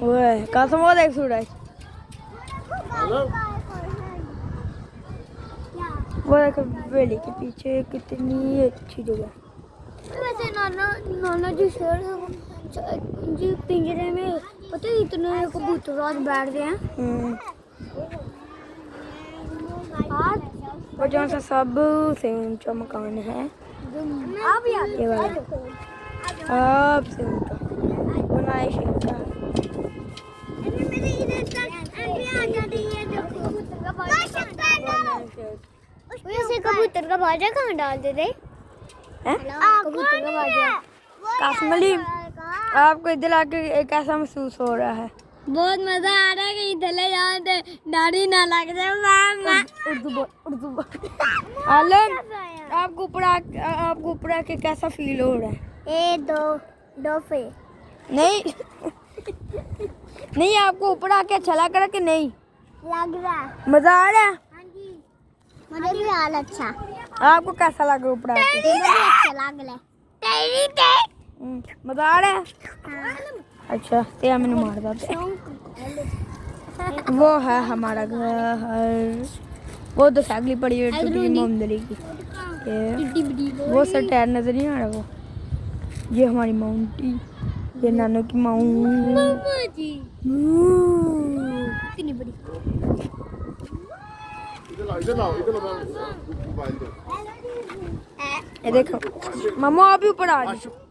ओए कसम वो देख सूरज, वो देखो वेली के पीछे कितनी अच्छी जगह। वैसे नाना नाना जी शेर जी पिंजरे में पता है इतने कबूतर आज बैठ गए हैं। वो जो सा सबसे ऊंचा मकान है ये वाला, सबसे ऊंचा बनाए शेर का। वैसे कबूतर का बाजा कहाँ डालते थे? कबूतर का बाजा कासिम अली, आपको इधर आके कैसा महसूस हो रहा है? बहुत मजा आ रहा है कि इधर ले जाते दाढ़ी ना लग जाए। उर्दू बोल, उर्दू बोल। आलम, आपको ऊपर आके कैसा फील हो रहा है? ए दो पे नहीं नहीं, आपको ऊपर आके अच्छा लग रहा कि नहीं? लग रहा है। मजा आ रहा है? हाँ जी, मुझे भी हाल अच्छा। आपको कैसा लग रहा है ऊपर आके? मुझे भी अच्छा लग रहा है। मजा आ रहा है? हाँ। अच्छा ते मैंने मार दो। वो है हमारा घर, वो तो सागली पड़ी है टूटी मोमदली की। वो सब टायर नजर नहीं आ रहा। वो ये हमारी माउंटी, ये नानू की माउंट कितनी बड़ी। ये देखो मामू आप भी ऊपर आ जाओ।